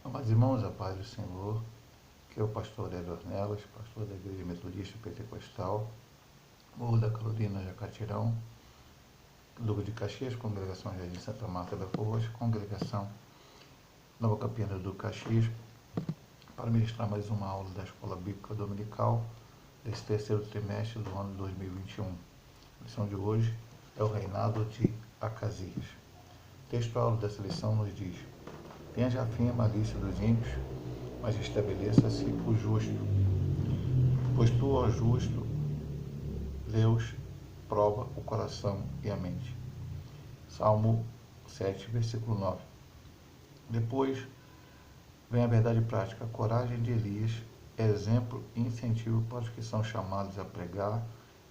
Amados irmãos, a paz do Senhor, que é o pastor Aurélio Ornelas, pastor da Igreja Metodista Pentecostal, Morro da Carolina, Jacatirão, Duque de Caxias, Congregação Jardim Santa Marta da Forrocha, Congregação Nova Campina do Caxias, para ministrar mais uma aula da Escola Bíblica Dominical desse terceiro trimestre do ano 2021. A lição de hoje é o reinado de Acasias. O texto-aula dessa lição nos diz: tenha já fim a malícia dos ímpios, mas estabeleça-se o justo. Pois tu, ó justo, Deus, prova o coração e a mente. Salmo 7, versículo 9. Depois vem a verdade prática. A coragem de Elias é exemplo e incentivo para os que são chamados a pregar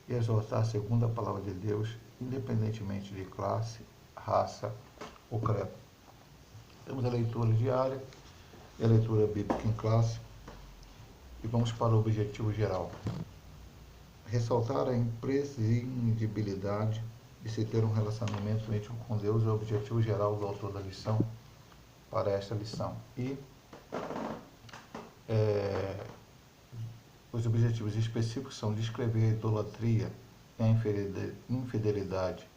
e exortar segundo a palavra de Deus, independentemente de classe, raça ou credo. Temos a leitura diária e a leitura bíblica em classe e vamos para o objetivo geral. Ressaltar a imprescindibilidade de se ter um relacionamento íntimo com Deus é o objetivo geral do autor da lição para esta lição. E os objetivos específicos são descrever a idolatria e a infidelidade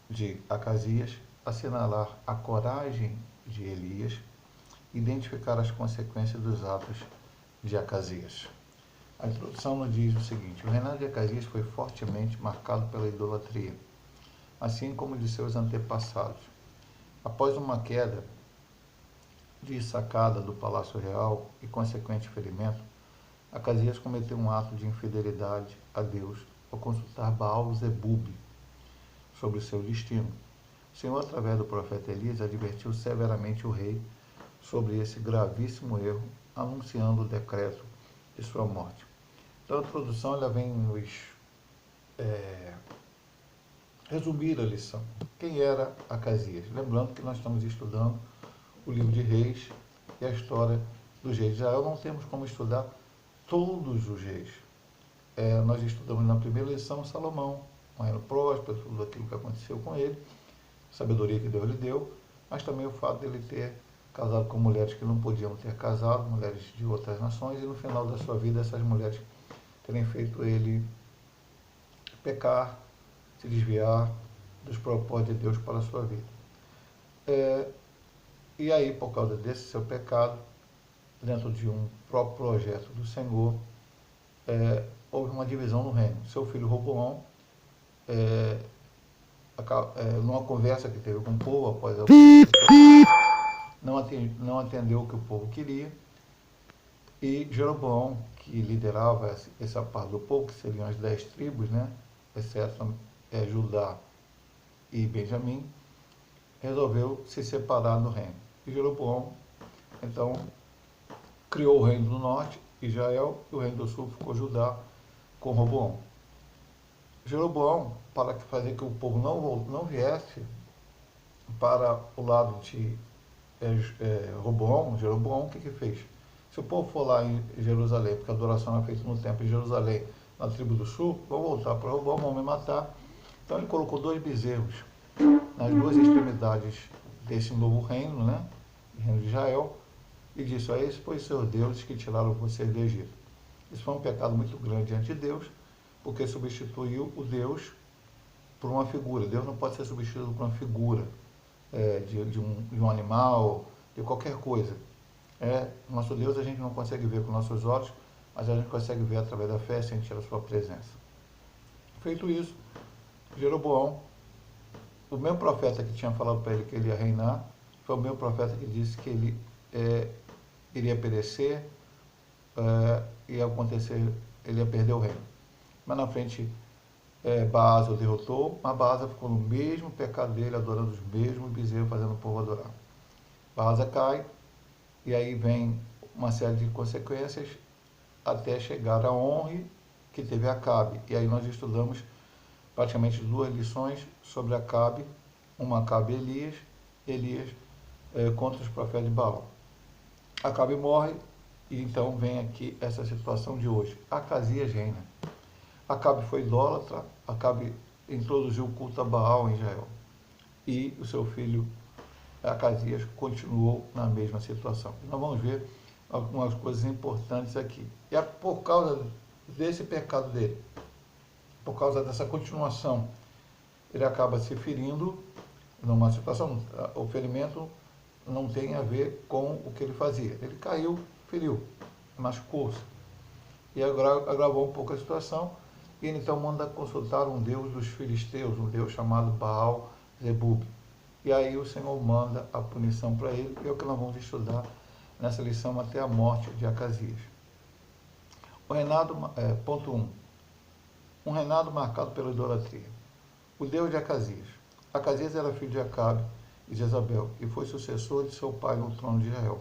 de Acasias, assinalar a coragem de Elias, identificar as consequências dos atos de Acasias. A introdução nos diz o seguinte: o reinado de Acasias foi fortemente marcado pela idolatria, assim como de seus antepassados. Após uma queda de sacada do palácio real e consequente ferimento, Acasias cometeu um ato de infidelidade a Deus ao consultar Baal-zebub sobre o seu destino. O Senhor, através do profeta Elias, advertiu severamente o rei sobre esse gravíssimo erro, anunciando o decreto de sua morte. Então, a introdução ela vem nos resumir a lição. Quem era Acasias? Lembrando que nós estamos estudando o livro de Reis e a história dos reis de Israel. Não temos como estudar todos os reis. Nós estudamos na primeira lição Salomão, um reino próspero, tudo aquilo que aconteceu com ele, sabedoria que Deus lhe deu, mas também o fato de ele ter casado com mulheres que não podiam ter casado, mulheres de outras nações, e no final da sua vida essas mulheres terem feito ele pecar, se desviar dos propósitos de Deus para a sua vida. E aí, por causa desse seu pecado, dentro de um próprio projeto do Senhor, houve uma divisão no reino. Seu filho Roboão, numa conversa que teve com o povo, após não atendeu o que o povo queria, e Jeroboão, que liderava essa parte do povo, que seriam as 10 tribos, né, exceto Judá e Benjamim, resolveu se separar do reino. E Jeroboão, então, criou o reino do norte, Israel, e o reino do sul ficou Judá com Roboão. Jeroboão, para fazer que o povo não viesse para o lado de Jeroboão, o que fez? Se o povo for lá em Jerusalém, porque a adoração é feita no templo em Jerusalém, na tribo do sul, vão voltar para Roboão, vão me matar. Então ele colocou 2 bezerros nas 2 extremidades desse novo reino, né, o reino de Israel, e disse: a esse foi seus deuses que tiraram vocês do Egito. Isso foi um pecado muito grande diante de Deus, porque substituiu o Deus por uma figura. Deus não pode ser substituído por uma figura de um animal, de qualquer coisa. Nosso Deus a gente não consegue ver com nossos olhos, mas a gente consegue ver através da fé, sentir a sua presença. Feito isso, Jeroboão, o mesmo profeta que tinha falado para ele que ele ia reinar, foi o mesmo profeta que disse que ele iria perecer, ia acontecer, ele ia perder o reino. Mas na frente, Baasa o derrotou, mas Baasa ficou no mesmo pecado dele, adorando os mesmos bezerros, fazendo o povo adorar. Baasa cai, e aí vem uma série de consequências, até chegar a Onre, que teve Acabe. E aí nós estudamos praticamente 2 lições sobre Acabe, uma Acabe e Elias contra os profetas de Baal. Acabe morre, e então vem aqui essa situação de hoje. Acasias reina. Acabe foi idólatra, Acabe introduziu o culto a Baal em Israel. E o seu filho Acasias continuou na mesma situação. Nós vamos ver algumas coisas importantes aqui. E é por causa desse pecado dele, por causa dessa continuação, ele acaba se ferindo numa situação, o ferimento não tem a ver com o que ele fazia. Ele caiu, feriu, machucou-se. E agravou um pouco a situação, e ele então manda consultar um deus dos filisteus, um deus chamado Baal-zebub. E aí o Senhor manda a punição para ele, e é o que nós vamos estudar nessa lição até a morte de Acasias. O reinado, ponto 1. Um reinado marcado pela idolatria. O Deus de Acasias. Acasias era filho de Acabe e Jezabel, e foi sucessor de seu pai no trono de Israel.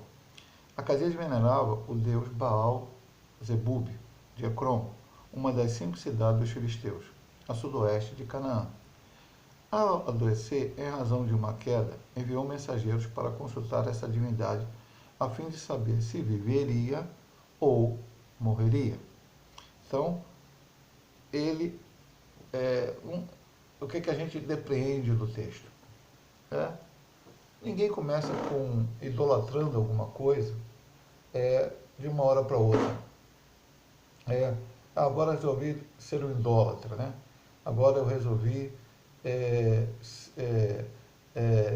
Acasias venerava o deus Baal-zebub, de Ecrom, uma das 5 cidades dos filisteus, a sudoeste de Canaã. Ao adoecer, em razão de uma queda, enviou mensageiros para consultar essa divindade, a fim de saber se viveria ou morreria. Então, ele, o que a gente depreende do texto? Ninguém começa com idolatrando alguma coisa de uma hora para outra. Agora eu resolvi ser um idólatra, né? Agora eu resolvi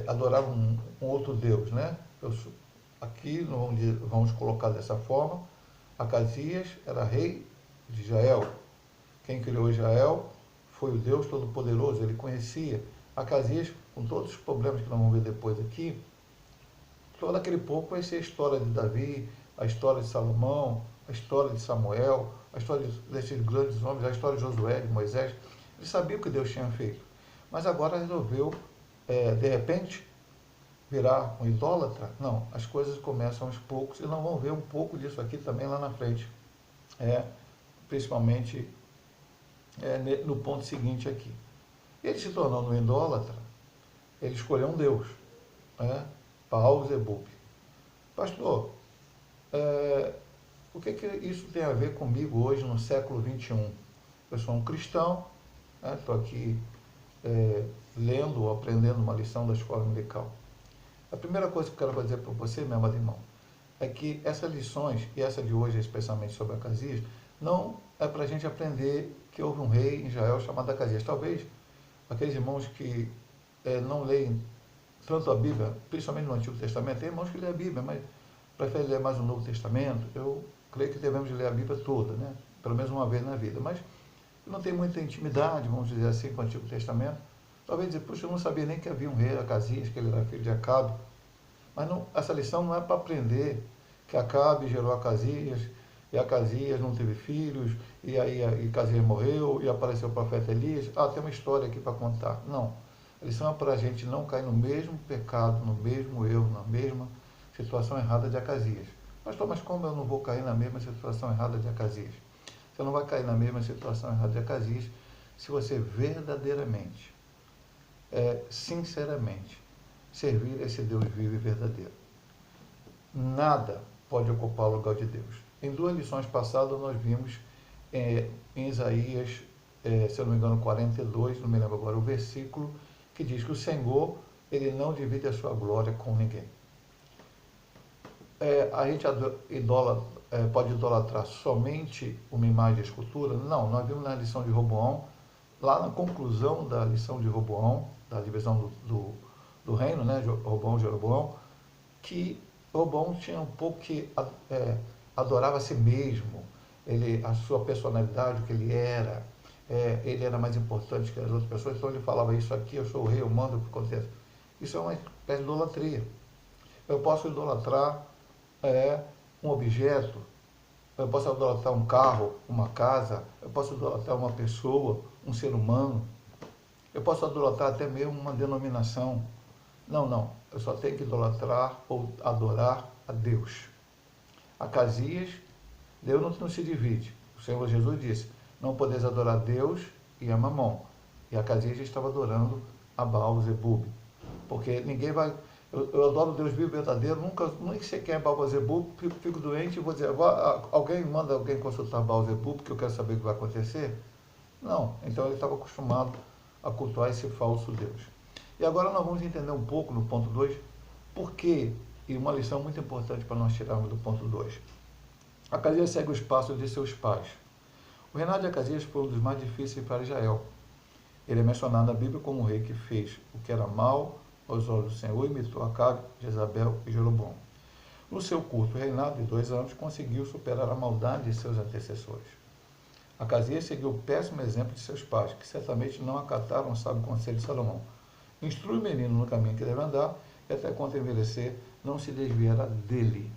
adorar um outro Deus, né? Aqui vamos colocar dessa forma. Acasias era rei de Israel. Quem criou Israel foi o Deus Todo-Poderoso, ele conhecia. Acasias, com todos os problemas que nós vamos ver depois aqui, todo aquele povo conhecia a história de Davi, a história de Salomão, a história de Samuel, a história desses grandes homens, a história de Josué, de Moisés. Ele sabia o que Deus tinha feito, mas agora resolveu, de repente, virar um idólatra? Não, as coisas começam aos poucos, e nós vamos ver um pouco disso aqui também lá na frente, principalmente no ponto seguinte aqui. Ele se tornando um idólatra, ele escolheu um Deus, Baal-zebub. Pastor, o que isso tem a ver comigo hoje no século XXI? Eu sou um cristão, estou aqui lendo ou aprendendo uma lição da escola dominical. A primeira coisa que eu quero dizer para você, meu amado irmão, é que essas lições, e essa de hoje especialmente sobre Acasias, não é para a gente aprender que houve um rei em Israel chamado Acasias. Talvez aqueles irmãos que não leem tanto a Bíblia, principalmente no Antigo Testamento, tem irmãos que lêem a Bíblia, mas preferem ler mais o Novo Testamento. Eu creio que devemos ler a Bíblia toda, né? Pelo menos uma vez na vida, mas não tem muita intimidade, vamos dizer assim, com o Antigo Testamento. Talvez dizer, puxa, eu não sabia nem que havia um rei, Acasias, que ele era filho de Acabe. Mas não, essa lição não é para aprender que Acabe gerou Acasias, e Acasias não teve filhos, e aí Acasias morreu, e apareceu o profeta Elias. Tem uma história aqui para contar. Não. A lição é para a gente não cair no mesmo pecado, no mesmo erro, na mesma situação errada de Acasias. Pastor, mas como eu não vou cair na mesma situação errada de Acasias? Você não vai cair na mesma situação errada de Acasias se você verdadeiramente, sinceramente, servir esse Deus vivo e verdadeiro. Nada pode ocupar o lugar de Deus. Em 2 lições passadas nós vimos em Isaías, se eu não me engano, 42, não me lembro agora o versículo, que diz que o Senhor, ele não divide a sua glória com ninguém. A gente pode idolatrar somente uma imagem de escultura? Não, nós vimos na lição de Roboão, lá na conclusão da lição de Roboão, da divisão do reino, né, Roboão e Jeroboão, que Roboão tinha um pouco que adorava a si mesmo, a sua personalidade, o que ele era mais importante que as outras pessoas, então ele falava isso aqui, eu sou o rei, eu mando o que acontece. Isso é uma espécie de idolatria. Eu posso idolatrar um objeto, eu posso idolatrar um carro, uma casa, eu posso idolatrar uma pessoa, um ser humano, eu posso idolatrar até mesmo uma denominação. Não, eu só tenho que idolatrar ou adorar a Deus. Acasias, Deus não se divide. O Senhor Jesus disse, não podeis adorar Deus e a Mamon. E Acasias estava adorando a Baal-zebub. Porque ninguém vai... Eu adoro Deus vivo e verdadeiro, nem sei quem é Baal-zebub, fico doente e vou dizer, manda alguém consultar Baal-zebub, porque eu quero saber o que vai acontecer. Não, então ele estava acostumado a cultuar esse falso Deus. E agora nós vamos entender um pouco, no ponto 2, Por quê? E uma lição muito importante para nós tirarmos do ponto 2. Acasias segue os passos de seus pais. O reinado de Acasias foi um dos mais difíceis para Israel. Ele é mencionado na Bíblia como um rei que fez o que era mal aos olhos do Senhor, imitou Acabe, Jezabel e Jeroboão. No seu curto reinado de 2 anos, conseguiu superar a maldade de seus antecessores. Acasias seguiu o péssimo exemplo de seus pais, que certamente não acataram o sábio conselho de Salomão. Instrui o menino no caminho que deve andar, e até quando envelhecer, não se desviará dele.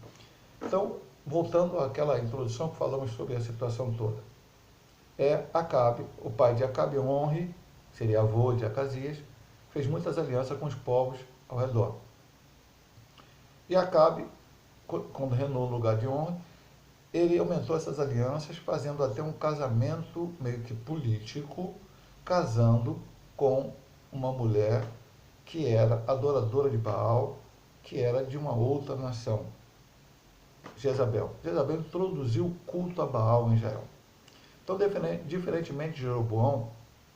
Então, voltando àquela introdução que falamos sobre a situação toda. Acabe, o pai de Acabe, Onri, seria avô de Acasias, fez muitas alianças com os povos ao redor. E Acabe, quando reinou no lugar de Onri, ele aumentou essas alianças, fazendo até um casamento meio que político, casando com uma mulher que era adoradora de Baal, que era de uma outra nação, Jezabel. Jezabel introduziu o culto a Baal em Israel. Então, diferentemente de Jeroboão,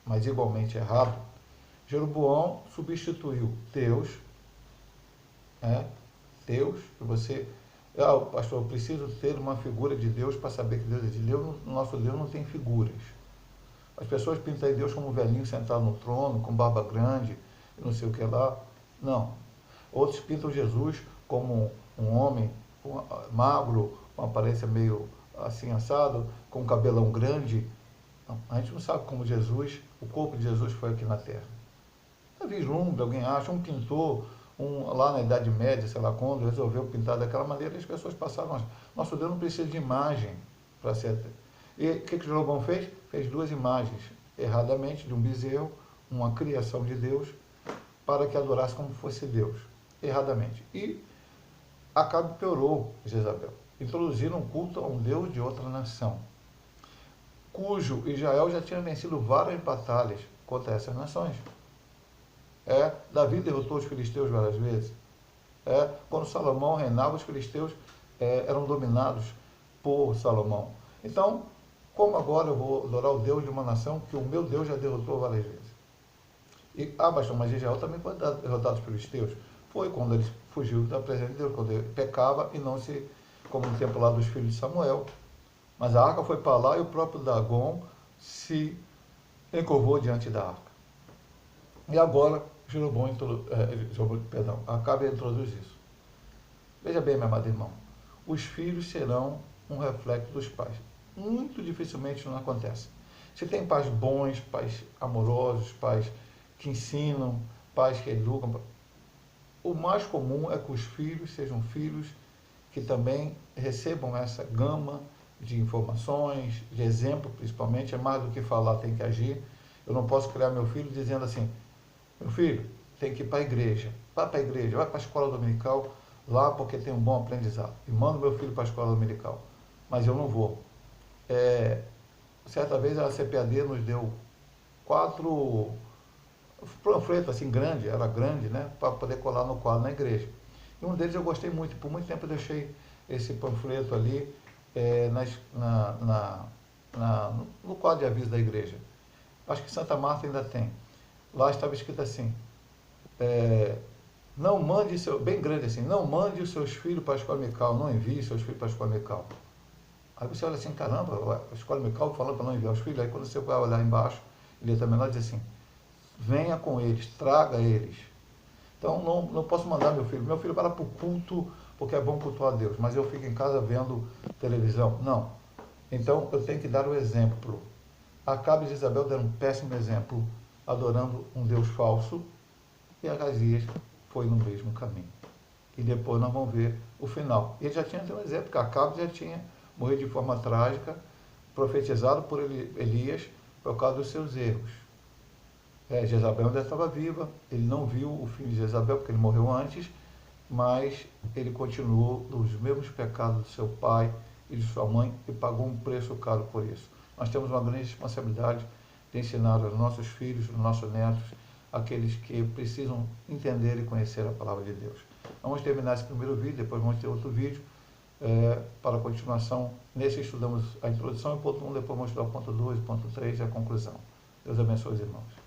mas igualmente errado, Jeroboão substituiu Deus, Deus, que você... pastor, eu preciso ter uma figura de Deus para saber que Deus é de Deus. O nosso Deus não tem figuras. As pessoas pintam Deus como um velhinho sentado no trono, com barba grande, não sei o que lá. Não. Outros pintam Jesus como um homem magro, com aparência meio assim assado, com um cabelão grande. Não, a gente não sabe como Jesus, o corpo de Jesus foi aqui na Terra. É vislumbre, alguém acha, um pintor, lá na Idade Média, sei lá quando, resolveu pintar daquela maneira, e as pessoas passaram. Nosso Deus não precisa de imagem para ser. E o que Jeroboão fez? Fez 2 imagens, erradamente, de um bezerro, uma criação de Deus, para que adorasse como fosse Deus, erradamente. E Acabe piorou Jezabel. Introduziram um culto a um Deus de outra nação, cujo Israel já tinha vencido várias batalhas contra essas nações. Davi derrotou os filisteus várias vezes. Quando Salomão reinava, os filisteus eram dominados por Salomão. Então, como agora eu vou adorar o Deus de uma nação que o meu Deus já derrotou várias vezes? Mas Israel também foi derrotado pelos filisteus. Foi quando ele fugiu da presença de Deus, quando ele pecava e não se... como no tempo lá dos filhos de Samuel. Mas a arca foi para lá e o próprio Dagon se encurvou diante da arca. E agora, Acabe introduz isso. Veja bem, meu amado irmão, os filhos serão um reflexo dos pais. Muito dificilmente isso não acontece. Se tem pais bons, pais amorosos, pais que ensinam, pais que educam, o mais comum é que os filhos sejam filhos que também recebam essa gama de informações, de exemplo principalmente. É mais do que falar, tem que agir. Eu não posso criar meu filho dizendo assim: meu filho, tem que ir para a igreja. Vai para a igreja, vai para a escola dominical, lá porque tem um bom aprendizado. E mando meu filho para a escola dominical. Mas eu não vou. Certa vez a CPAD nos deu 4 panfletos assim grandes, era grande, né? Para poder colar no quadro na igreja. E um deles eu gostei muito. Por muito tempo eu deixei esse panfleto ali no quadro de aviso da igreja. Acho que Santa Marta ainda tem. Lá estava escrito assim: não mande bem grande assim, não mande os seus filhos para a escola dominical, não envie seus filhos para a escola dominical. Aí você olha assim, caramba, a escola dominical falando para não enviar os filhos. Aí quando você vai olhar embaixo, ele também lá diz assim: venha com eles, traga eles. Então não posso mandar meu filho vai lá para o culto, porque é bom cultuar a Deus, mas eu fico em casa vendo televisão. Não. Então eu tenho que dar o exemplo. Acabe e Jezabel deram um péssimo exemplo, adorando um Deus falso, e Acasias foi no mesmo caminho. E depois nós vamos ver o final. Ele já tinha um exemplo, porque Acabe já tinha morrido de forma trágica, profetizado por Elias, por causa dos seus erros. Jezabel ainda estava viva, ele não viu o fim de Jezabel, porque ele morreu antes, mas ele continuou nos mesmos pecados do seu pai e de sua mãe e pagou um preço caro por isso. Nós temos uma grande responsabilidade de ensinar aos nossos filhos, aos nossos netos, aqueles que precisam entender e conhecer a palavra de Deus. Vamos terminar esse primeiro vídeo, depois vamos ter outro vídeo para a continuação. Nesse estudamos a introdução e o ponto 1, depois vamos estudar o ponto 2, o ponto 3 e a conclusão. Deus abençoe os irmãos.